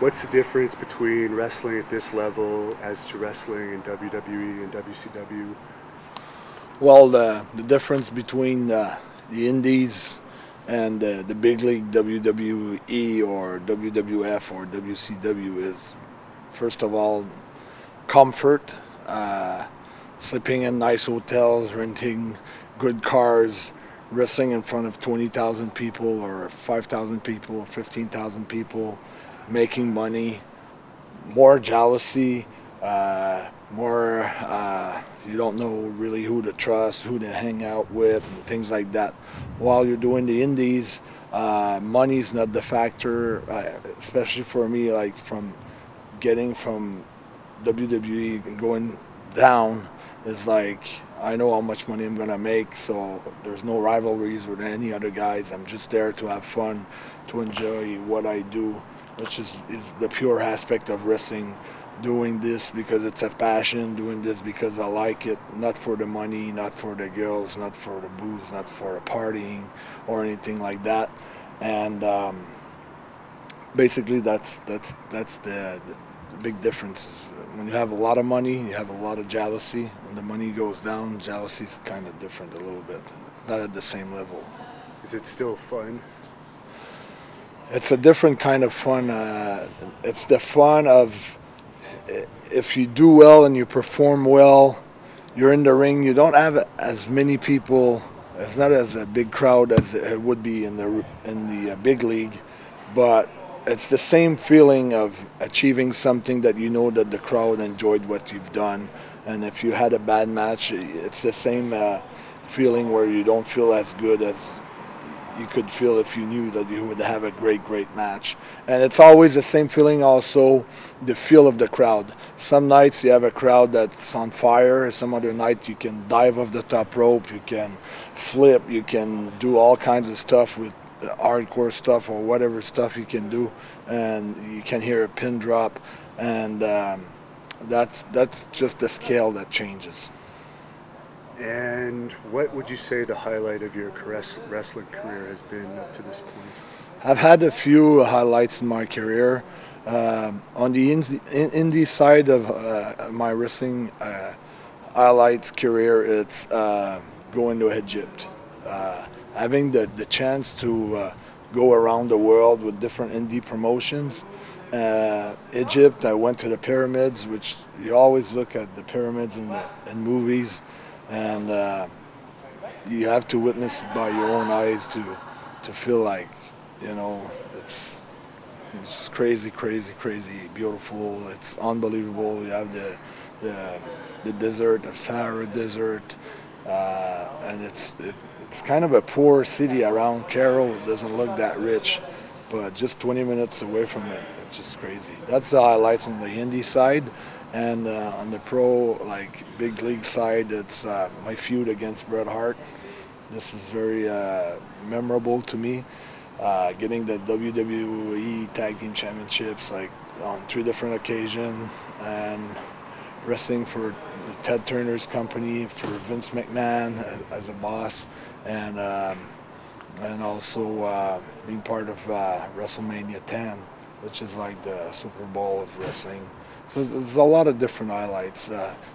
What's the difference between wrestling at this level as to wrestling in WWE and WCW? Well, the difference between the indies and the big league WWE or WWF or WCW is, first of all, comfort, sleeping in nice hotels, renting good cars, wrestling in front of 20,000 people or 5,000 people or 15,000 people, making money, more jealousy, more you don't know really who to trust, who to hang out with, and things like that. While you're doing the indies, money's not the factor, especially for me, like from getting from WWE and going down is like I know how much money I'm gonna make, so there's no rivalries with any other guys. I'm just there to have fun, to enjoy what I do, which is the pure aspect of wrestling. Doing this because it's a passion, doing this because I like it, not for the money, not for the girls, not for the booze, not for the partying or anything like that. And basically that's the big difference. When you have a lot of money, you have a lot of jealousy. When the money goes down, jealousy is kind of different a little bit. It's not at the same level. Is it still fun? It's a different kind of fun. It's the fun of if you do well and you perform well, you're in the ring. You don't have as many people. It's not as a big crowd as it would be in the big league, but it's the same feeling of achieving something that you know that the crowd enjoyed what you've done. And if you had a bad match, it's the same feeling where you don't feel as good as you could feel if you knew that you would have a great match. And it's always the same feeling also, the feel of the crowd. Some nights you have a crowd that's on fire, some other night you can dive off the top rope, you can flip, you can do all kinds of stuff with hardcore stuff or whatever stuff you can do, and you can hear a pin drop, and that's just the scale that changes. And what would you say the highlight of your wrestling career has been up to this point? I've had a few highlights in my career. On the indie side of my wrestling highlights career, it's going to Egypt. Having the chance to go around the world with different indie promotions. Egypt, I went to the pyramids, which you always look at the pyramids in movies, and you have to witness it by your own eyes to feel like, you know, it's crazy, beautiful. It's unbelievable. You have the desert, the Sahara Desert, and it's kind of a poor city around Cairo. It doesn't look that rich, but just 20 minutes away from it, it's just crazy. That's the highlights on the indie side. And on the pro, like big league side, it's my feud against Bret Hart. This is very memorable to me. Getting the WWE Tag Team Championships like on 3 different occasions, and wrestling for Ted Turner's company, for Vince McMahon as a boss, and also being part of WrestleMania 10, which is like the Super Bowl of wrestling. So there's a lot of different highlights.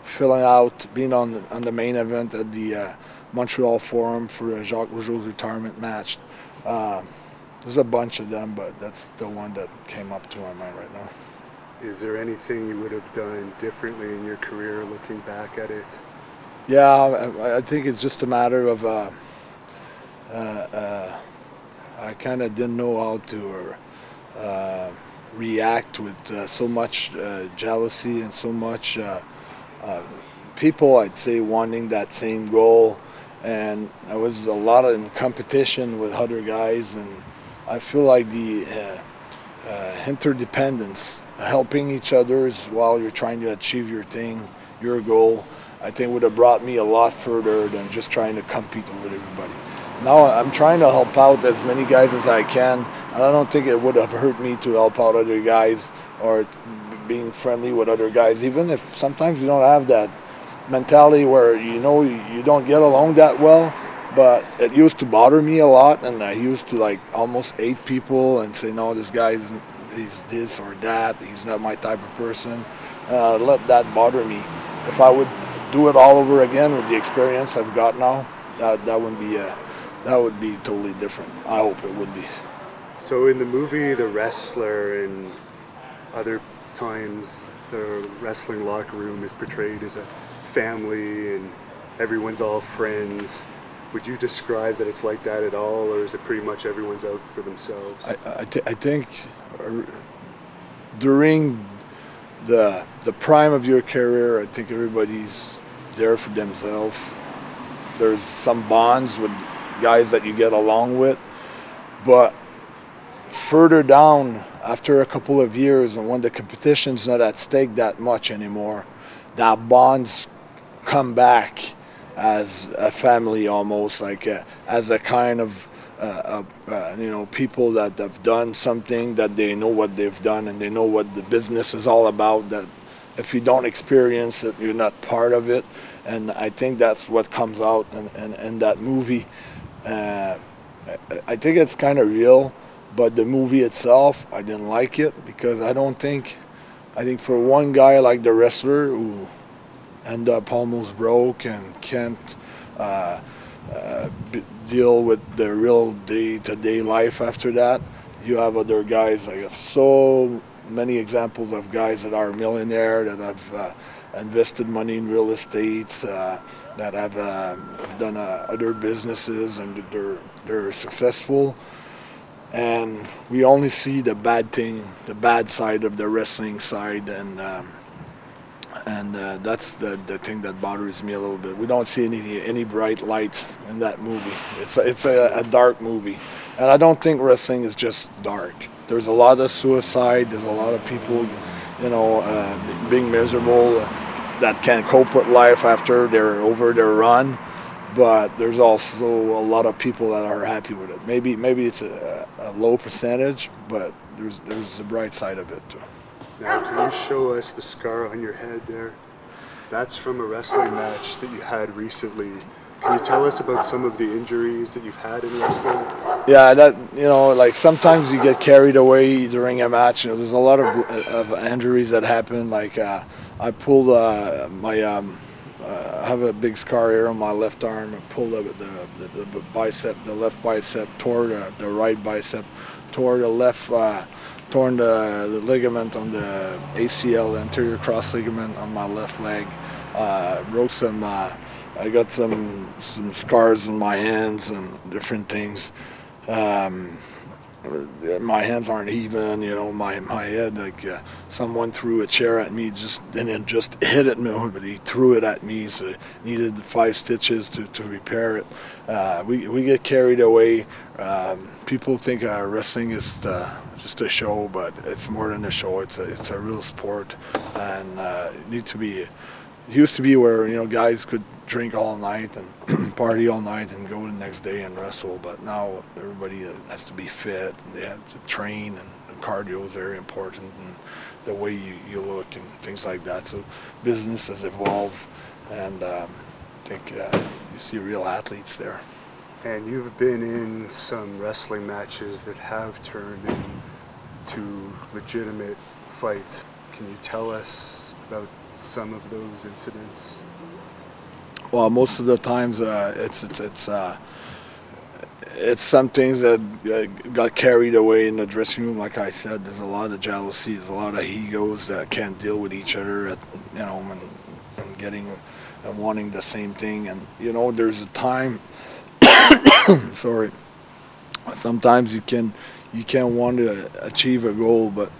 Filling out, being on the main event at the Montreal Forum for Jacques Rougeau's retirement match. There's a bunch of them, but that's the one that came up to my mind right now. Is there anything you would have done differently in your career looking back at it? Yeah, I think it's just a matter of I kind of didn't know how to react with so much jealousy and so much people, I'd say, wanting that same goal, and I was a lot in competition with other guys, and I feel like the interdependence, helping each other while you're trying to achieve your thing, your goal, I think would have brought me a lot further than just trying to compete with everybody. Now I'm trying to help out as many guys as I can, and I don't think it would have hurt me to help out other guys or being friendly with other guys, even if sometimes you don't have that mentality where you know you don't get along that well. But it used to bother me a lot, and I used to like almost hate people and say, no, this guy's he's this or that, he's not my type of person. Let that bother me. If I would do it all over again with the experience I've got now, that would be totally different. I hope it would be. So in the movie, the wrestler and other times the wrestling locker room is portrayed as a family and everyone's all friends. Would you describe that it's like that at all, or is it pretty much everyone's out for themselves? I think during the prime of your career, I think everybody's there for themselves. There's some bonds with guys that you get along with, but further down, after a couple of years, and when the competition's not at stake that much anymore, that bonds come back as a family, almost like as a kind of people that have done something, that they know what they've done and they know what the business is all about, that if you don't experience it, you're not part of it. And I think that's what comes out in that movie. I think it's kind of real, but the movie itself, I didn't like it because I think for one guy like the wrestler who end up almost broke and can't deal with the real day-to-day life after that, you have other guys. I have so many examples of guys that are millionaire, that have invested money in real estate, that have done other businesses, and they're successful. And we only see the bad thing, the bad side of the wrestling side, and that's the thing that bothers me a little bit. We don't see any bright lights in that movie. It's a dark movie, and I don't think wrestling is just dark. There's a lot of suicide. There's a lot of people, being miserable, that can't cope with life after they're over their run. But there's also a lot of people that are happy with it. Maybe it's a low percentage, but there's a bright side of it too. Now, can you show us the scar on your head there? That's from a wrestling match that you had recently. Can you tell us about some of the injuries that you've had in wrestling? Yeah, like sometimes you get carried away during a match. There's a lot of injuries that happen. Like I pulled I have a big scar here on my left arm. I pulled the bicep, the left bicep, tore the right bicep, tore the left, torn the ligament on the ACL, anterior cross ligament on my left leg. Broke some. I got some scars on my hands and different things. My hands aren't even, my head, like someone threw a chair at me, and just hit it, but he threw it at me, so it needed 5 stitches to repair it. We get carried away. People think wrestling is just a show, but it's more than a show. It's a real sport, and it used to be where guys could drink all night and party all night and go the next day and wrestle, but now everybody has to be fit and they have to train, and cardio is very important, and the way you look and things like that. So business has evolved, and I think you see real athletes there. And you've been in some wrestling matches that have turned into legitimate fights. Can you tell us about some of those incidents? Well, most of the times it's some things that got carried away in the dressing room. Like I said, there's a lot of jealousy, there's a lot of egos that can't deal with each other, and getting and wanting the same thing. And there's a time. Sorry. Sometimes you can want to achieve a goal, but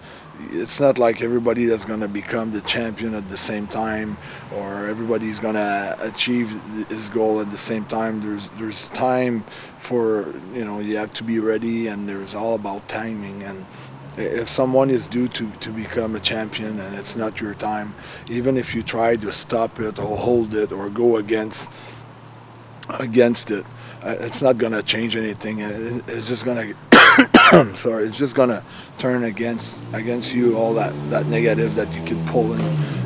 it's not like everybody that's going to become the champion at the same time, or everybody's going to achieve his goal at the same time. There's time for, you have to be ready, and there's all about timing. And if someone is due to become a champion and it's not your time, even if you try to stop it or hold it or go against it, it's not going to change anything. It's just going to sorry, it's just gonna turn against you, all that negative that you can pull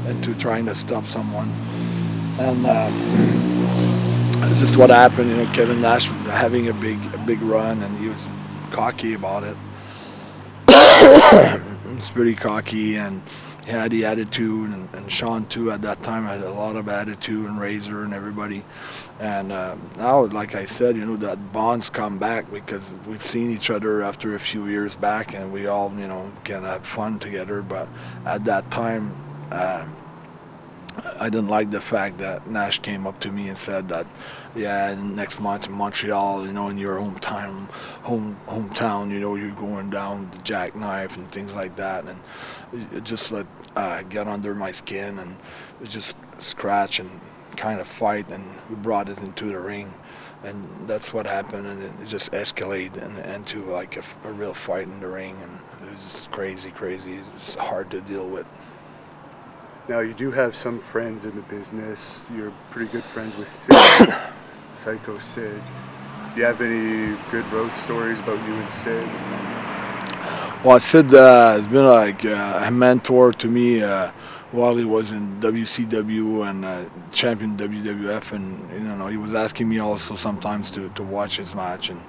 into trying to stop someone. And it's just what happened. Kevin Nash was having a big run, and he was cocky about it. was pretty cocky, and he had the attitude, and Sean too at that time had a lot of attitude, and Razor and everybody. And now, like I said, you know, that bonds come back because we've seen each other after a few years back, and we all, you know, can have fun together. But at that time, I didn't like the fact that Nash came up to me and said that, yeah, next month in Montreal, you know, in your hometown, you know, you're going down the jackknife and things like that, and it just let get under my skin, and it just scratch and kind of fight, and we brought it into the ring, and that's what happened, and it just escalated into like a real fight in the ring, and it was just crazy. It was hard to deal with. Now, you do have some friends in the business. You're pretty good friends with Sid, Psycho Sid. Do you have any good road stories about you and Sid? Well, Sid has been like a mentor to me while he was in WCW and champion WWF, and you know, he was asking me also sometimes to watch his match, and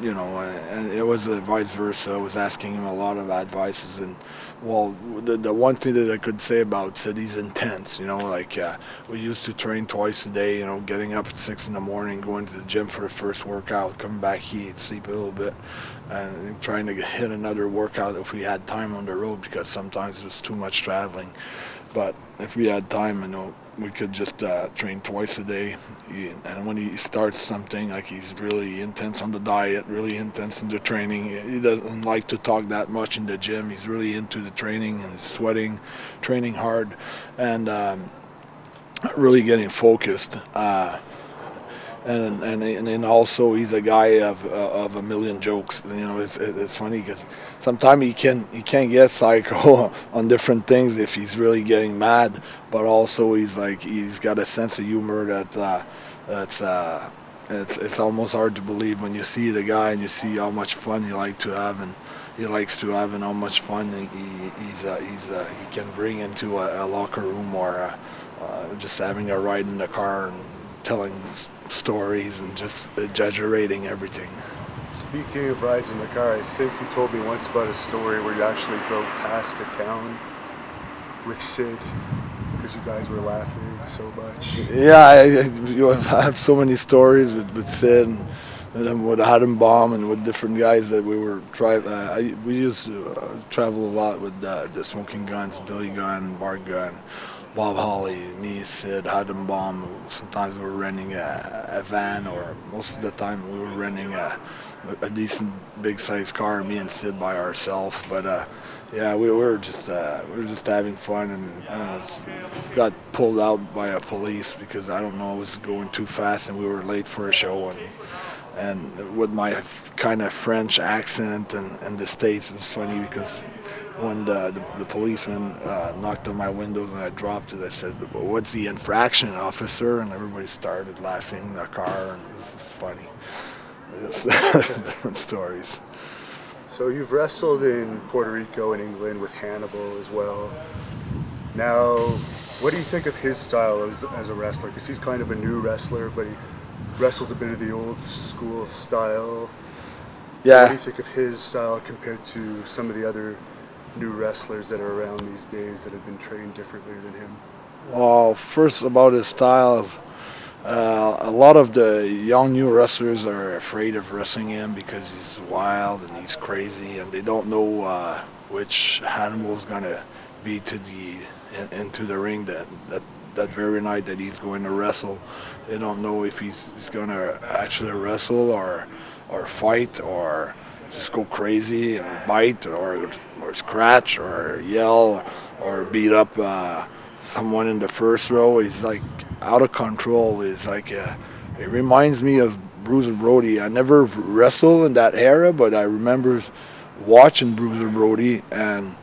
you know, and it was vice versa. I was asking him a lot of advices, and well, the one thing that I could say about Sid, he's intense, you know, like we used to train twice a day, you know, getting up at 6 in the morning, going to the gym for the first workout, coming back, eat, sleep a little bit, and trying to hit another workout if we had time on the road, because sometimes it was too much traveling. But if we had time, you know, we could just train twice a day. And when he starts something, like, he's really intense on the diet, really intense in the training. He doesn't like to talk that much in the gym. He's really into the training and sweating, training hard, and really getting focused. And also he's a guy of a million jokes. You know, it's funny because sometimes he can get psycho on different things if he's really getting mad, but also he's got a sense of humor that it's almost hard to believe when you see the guy and you see how much fun he likes to have, and how much fun he can bring into a locker room, or just having a ride in the car and telling stories and just exaggerating everything. Speaking of rides in the car, I think you told me once about a story where you actually drove past a town with Sid because you guys were laughing so much. Yeah, I have so many stories with Sid and with HANNIBAL and with different guys that we were driving. We used to travel a lot with the Smoking Guns, Billy Gunn, Bart Gunn, Bob Holly, me, Sid, HANNIBAL. Sometimes we were renting a van, or most of the time we were renting a decent big size car, me and Sid by ourselves. But yeah, we were just having fun, and got pulled out by a police because I don't know, it was going too fast, and we were late for a show, and with my kind of French accent and the States, it was funny because when the policeman knocked on my windows and I dropped it, I said, "What's the infraction, officer?" And everybody started laughing in the car, and this is funny. Different stories. So you've wrestled in Puerto Rico and England with Hannibal as well. Now, what do you think of his style as a wrestler? Because he's kind of a new wrestler, but he wrestles a bit of the old school style. Yeah. So what do you think of his style compared to some of the other new wrestlers that are around these days that have been trained differently than him? Well, first about his styles, a lot of the young new wrestlers are afraid of wrestling him because he's wild and he's crazy, and they don't know which Hannibal's gonna be into the ring that very night that he's going to wrestle. They don't know if he's gonna actually wrestle or fight or just go crazy and bite or scratch or yell or beat up someone in the first row. He's like out of control. He's like it reminds me of Bruiser Brody. I never wrestled in that era, but I remember watching Bruiser Brody, and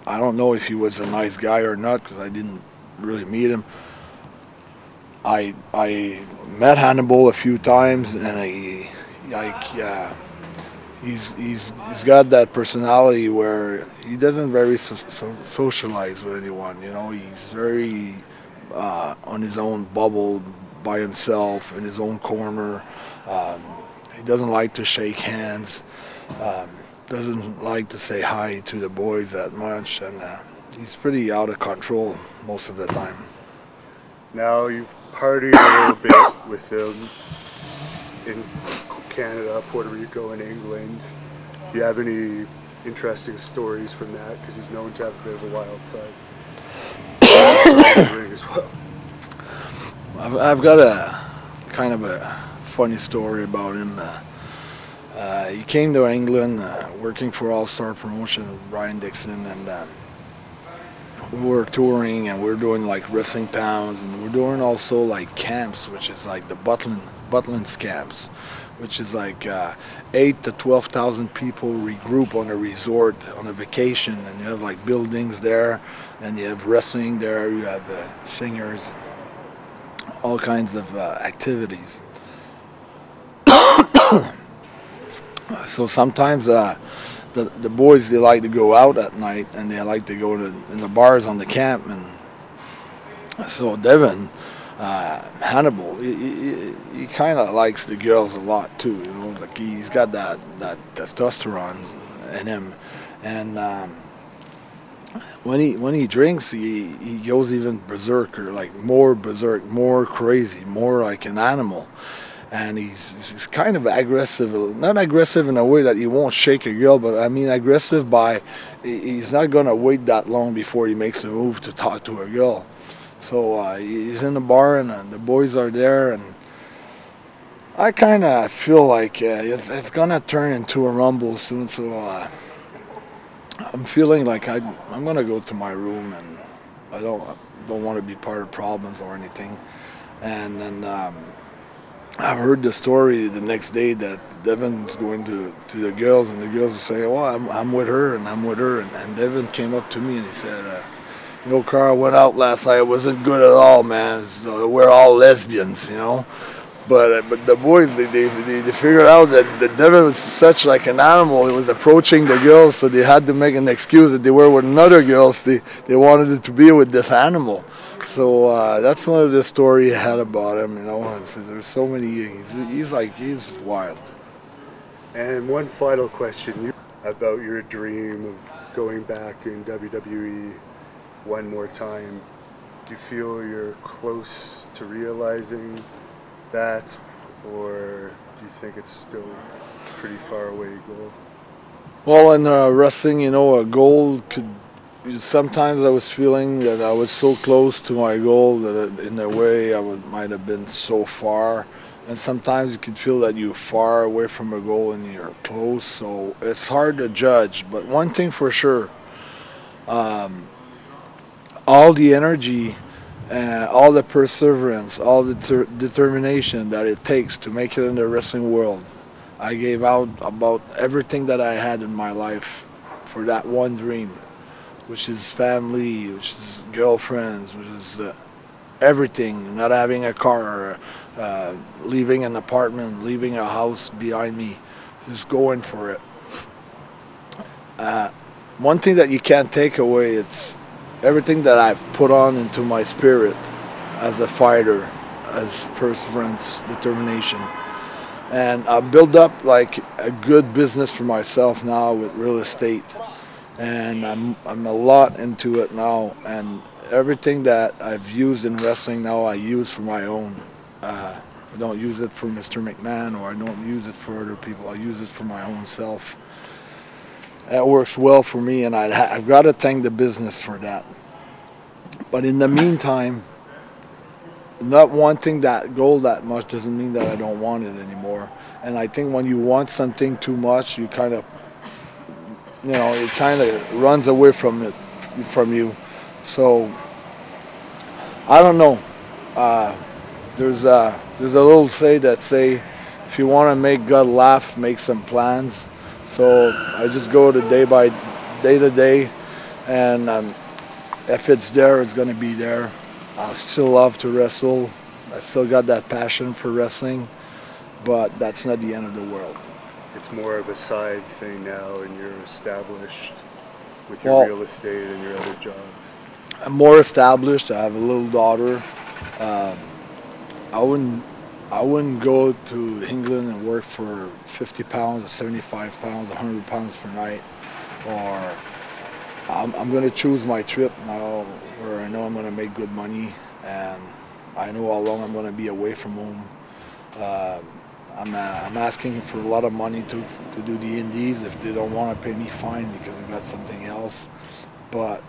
I don't know if he was a nice guy or not because I didn't really meet him. I met Hannibal a few times, and he's got that personality where he doesn't very socialize with anyone. You know, he's very on his own bubble by himself in his own corner. He doesn't like to shake hands. doesn't like to say hi to the boys that much, and he's pretty out of control most of the time. Now you've partied a little bit with him in Canada, Puerto Rico, and England. Do you have any interesting stories from that? Because he's known to have a bit of a wild side. As well. I've got a kind of a funny story about him. He came to England working for All Star Promotion with Brian Dixon, and we were touring and we were doing like wrestling towns, and we're doing also like camps, which is like the Butlins camps, which is like 8,000 to 12,000 people regroup on a resort on a vacation, and you have like buildings there, and you have wrestling there, you have singers, all kinds of activities. So sometimes the boys, they like to go out at night, and they like to go to in the bars on the camp, and so Devin, Hannibal, he kind of likes the girls a lot too, you know, like he's got that testosterone in him, and when he drinks, he goes even berserker, like more berserk, more crazy, more like an animal. And he's kind of aggressive, not aggressive in a way that he won't shake a girl, but I mean aggressive by he's not going to wait that long before he makes a move to talk to a girl. So he's in the bar, and the boys are there, and I kind of feel like it's going to turn into a rumble soon, so I'm feeling like I'm going to go to my room, and I don't want to be part of problems or anything. And then I heard the story the next day that Devin's going to the girls, and the girls are saying, "Oh, I'm with her, and I'm with her." And Devin came up to me and he said, "You know, Carl, went out last night. It wasn't good at all, man. So we're all lesbians, you know." But the boys, they figured out that Devin was such like an animal. He was approaching the girls, so they had to make an excuse that they were with another girls. They wanted it to be with this animal. So that's one of the story he had about him, you know. There's so many. He's wild. And one final question about your dream of going back in WWE one more time. Do you feel you're close to realizing that, or do you think it's still a pretty far away goal? Well, in wrestling, you know, a goal could. Sometimes I was feeling that I was so close to my goal that in a way I might have been so far, and sometimes you could feel that you're far away from a goal and you're close, so it's hard to judge. But one thing for sure, all the energy, all the perseverance, all the determination that it takes to make it in the wrestling world, I gave out about everything that I had in my life for that one dream, which is family, which is girlfriends, which is everything, not having a car, leaving an apartment, leaving a house behind me, just going for it. One thing that you can't take away, it's everything that I've put on into my spirit as a fighter, as perseverance, determination. And I built up like a good business for myself now with real estate. And I'm a lot into it now, and everything that I've used in wrestling now I use for my own. I don't use it for Mr. McMahon, or I don't use it for other people. I use it for my own self. It works well for me, and I've got to thank the business for that. But in the meantime, not wanting that goal that much doesn't mean that I don't want it anymore. And I think when you want something too much, you kind of, you know, it kind of runs away from you. So I don't know. There's a little say that say, if you want to make God laugh, make some plans. So I just go day to day, and if it's there, it's going to be there. I still love to wrestle. I still got that passion for wrestling, but that's not the end of the world. It's more of a side thing now, and you're established with your real estate and your other jobs. I'm more established. I have a little daughter. I wouldn't I wouldn't go to England and work for 50 pounds, or 75 pounds, 100 pounds per night, or I'm going to choose my trip now where I know I'm going to make good money and I know how long I'm going to be away from home. I'm asking for a lot of money to do the indies. If they don't want to pay me, fine, because I got something else. But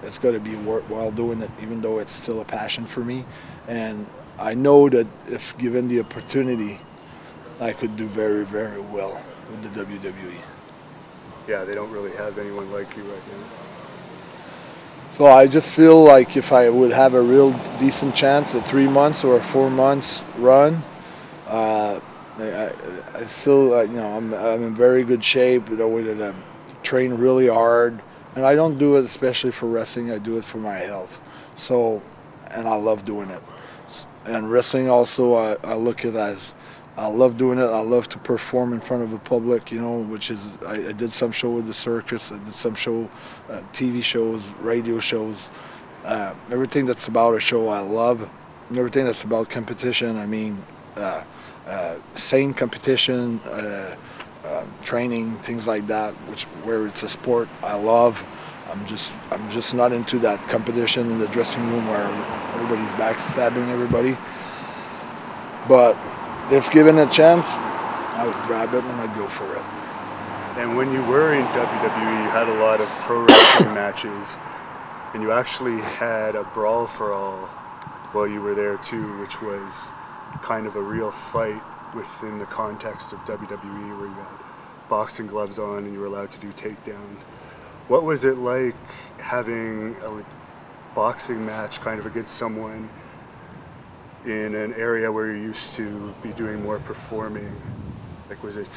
it's got to be worthwhile doing it, even though it's still a passion for me. And I know that if given the opportunity, I could do very, very well with the WWE. Yeah, they don't really have anyone like you right now. So I just feel like if I would have a real decent chance, a 3 months or a 4 months run, I still, you know, I'm in very good shape. You know, I train really hard, and I don't do it especially for wrestling. I do it for my health. So, and I love doing it. And wrestling also, I look at it as I love doing it. I love to perform in front of the public, you know, which is, I did some show with the circus. I did some show, TV shows, radio shows. Everything that's about a show I love. And everything that's about competition, I mean, sane competition, training, things like that, where it's a sport I love. I'm just not into that competition in the dressing room where everybody's backstabbing everybody. But if given a chance, I would grab it and I'd go for it. And when you were in WWE, you had a lot of pro wrestling matches, and you actually had a Brawl for All while you were there too, which was kind of a real fight within the context of WWE, where you had boxing gloves on and you were allowed to do takedowns. What was it like having a boxing match kind of against someone in an area where you're used to be doing more performing? Like, was it?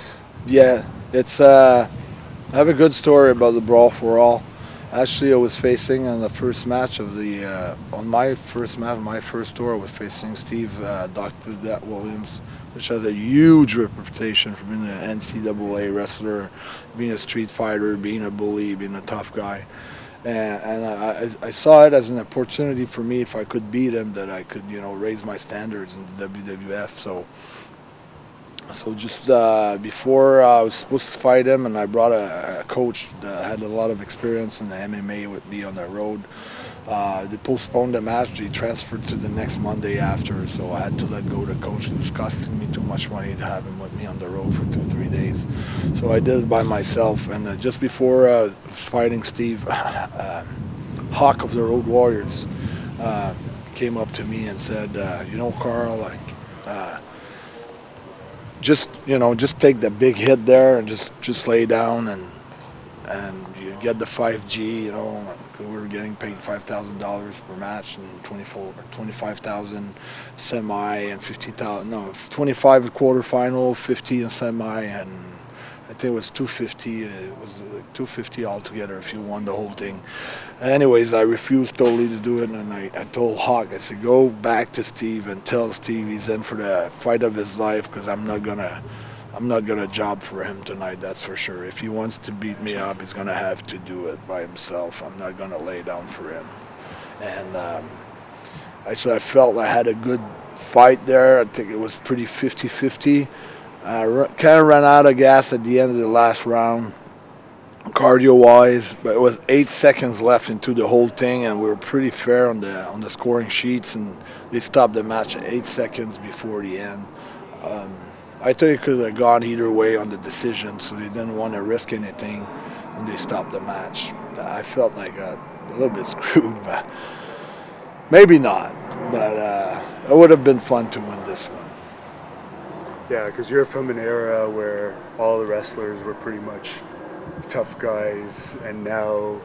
Yeah, it's I have a good story about the Brawl for All. Actually, I was facing on the first match of the on my first match, my first tour, I was facing Steve Dr. Williams, which has a huge reputation for being an NCAA wrestler, being a street fighter, being a bully, being a tough guy. And I saw it as an opportunity for me, if I could beat him, that I could, you know, raise my standards in the WWF. So just before I was supposed to fight him, and I brought a coach that had a lot of experience in the MMA with me on the road. They postponed the match. They transferred to the next Monday after, so I had to let go the coach. It was costing me too much money to have him with me on the road for 2-3 days. So I did it by myself. And just before fighting Steve, Hawk of the Road Warriors came up to me and said, you know, Carl, like, just take the big hit there and just lay down and you get the 5G, you know. We were getting paid $5,000 per match and 25,000 semi and 50,000. No, 25 quarterfinal, 50 in semi, and I think it was 250. It was like 250 altogether if you won the whole thing. Anyways, I refused totally to do it, and I told Hawk, I said, go back to Steve and tell Steve he's in for the fight of his life, because I'm not gonna job for him tonight, that's for sure. If he wants to beat me up, he's gonna have to do it by himself. I'm not gonna lay down for him. And actually, I felt I had a good fight there. I think it was pretty 50-50. I kind of ran out of gas at the end of the last round, cardio-wise, but it was 8 seconds left into the whole thing, and we were pretty fair on the scoring sheets, and they stopped the match at 8 seconds before the end. I thought it could have gone either way on the decision, so they didn't want to risk anything, and they stopped the match. I felt like a little bit screwed, but maybe not. But it would have been fun to win this one. Yeah, because you're from an era where all the wrestlers were pretty much tough guys, and now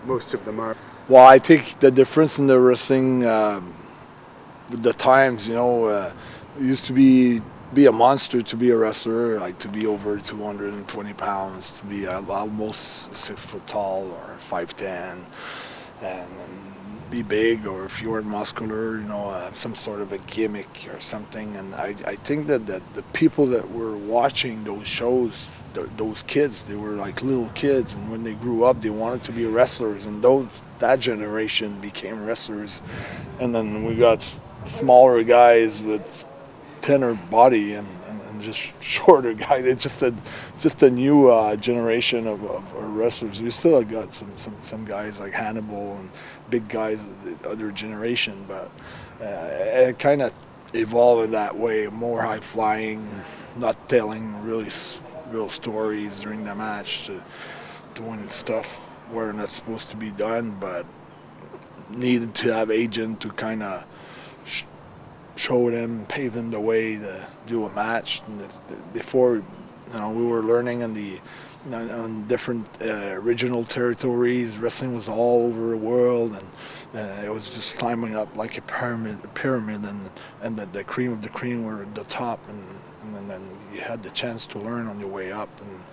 most of them are. Well, I think the difference in the wrestling, the times, you know, it used to be a monster to be a wrestler, like to be over 220 pounds, to be almost 6 foot tall or 5'10", and be big, or if you weren't muscular, you know, some sort of a gimmick or something. And I think that the people that were watching those shows, those kids, they were like little kids, and when they grew up, they wanted to be wrestlers, and that generation became wrestlers. And then we got smaller guys with thinner body and just shorter guy. It's just a new generation of wrestlers. We still have got some guys like Hannibal and big guys of the other generation, but it kind of evolved in that way, more high flying, not telling real stories during the match, doing stuff where that's supposed to be done, but needed to have agent to kind of show them, pave them the way to do a match. And before, we were learning on different regional territories. Wrestling was all over the world, and it was just climbing up like a pyramid, and the cream of the cream were at the top, and then you had the chance to learn on your way up. And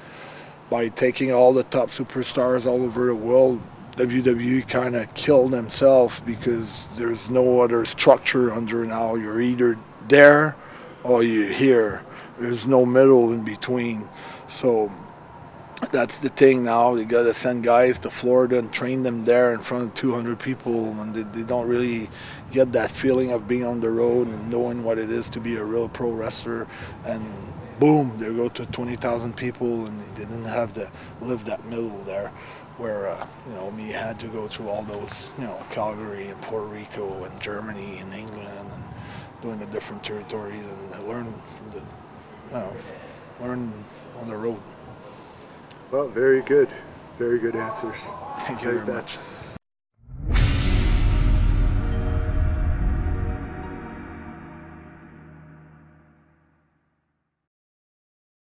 by taking all the top superstars all over the world, WWE kind of killed themselves, because there's no other structure under now. You're either there or you're here. There's no middle in between. So that's the thing now. You got to send guys to Florida and train them there in front of 200 people, and they don't really get that feeling of being on the road and knowing what it is to be a real pro wrestler. And boom, they go to 20,000 people, and they didn't have to live that middle there, where me had to go through all those, Calgary and Puerto Rico and Germany and England, and doing the different territories, and learn from learn on the road. Well, very good answers. Thank you very much.